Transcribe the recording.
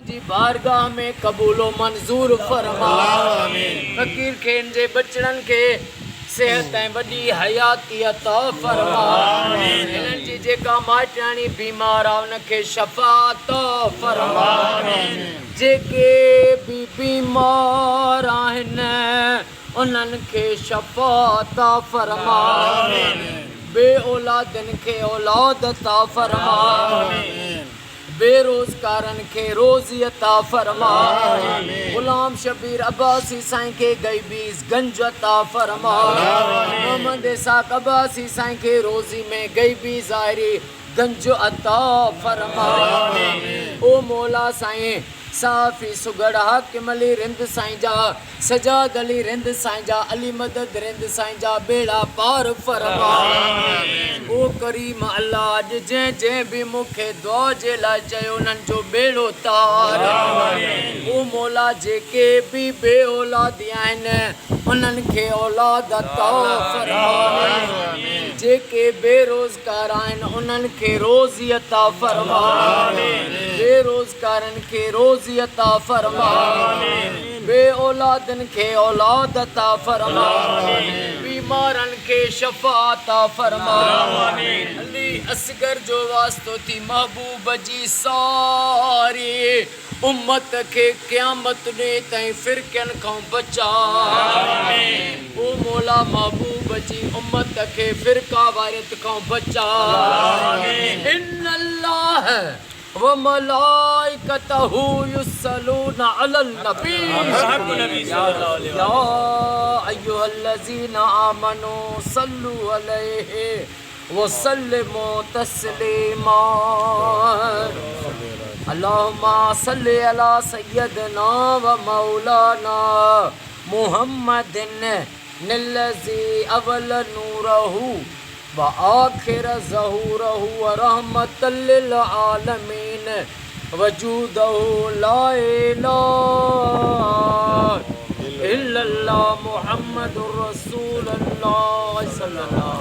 जी बारगाह में कबूलो मंजूर फरमा। फकीर खेन जे बचड़न के सेहत ऐं वॾी हयाती अता फरमा। हिननि जी जेका माइटाणी बीमार आहे उनखे शफ़ा अता फरमा। जेके भी बीमार आहिनि उन्हनि खे शफ़ा अता फरमा। बे औलादनि खे औलाद अता फरमा। बेरोजगारन के रोज़ी अता फरमा। गुलाम शबीर अब्बासी साईं के गैबीस गंज अता फरमा। मोहम्मद इसाक अब्बासी साईं के रोज़ी में गैबी ज़ाहिरी गंज अता फरमा। ओ मौला साईं साफ़ी सुगड़ हाकिम अली रिंद साईं जा, सजाद अली रिंद साईं जा, अली मदद रिंद साईं जा बेड़ा पार फरमा। ओ करीम अल्लाह अॼु जंहिं भी मूंखे दुआ जे लाइ चयो उन्हनि जो बेड़ो तार। ओ मौला जेके भी बे औलादी आहिनि उन्हनि खे औलाद अता फरमा। जेके बेरोज़गार आहिनि उन्हनि खे रोज़ी अता फरमा। बेरोज़गारनि खे रोज़ी अता फरमा। बे औलादनि खे औलाद अता फरमा। बीमारनि खे शफ़ा अता फरमा। अली असगर जो वास्तो थी महबूब जी सारी उम्मत के क़यामत ॾे ताईं फ़िरक़नि खां बचा। ओ मौला महबूब जी उम्मत के फ़िरका वारियत खां बचा। इन्नल्लाह व मलाइकतहु युस्सलूना अलल नबी या अय्युहल्लज़ीना आमनू सल्लु अलैहि व सल्लिमू तस्लीमा। अल्लाहुम्मा सल्लि अला सय्यदना व मौलाना मुहम्मदिन निल्लज़ी अवल नूरहु व आखिर ज़हूरहु व रहमतल लिल आलमीन वजूदहु ला इलाहा इल्लल्लाह मुहम्मदुर रसूलुल्लाह सल्लल्लाहु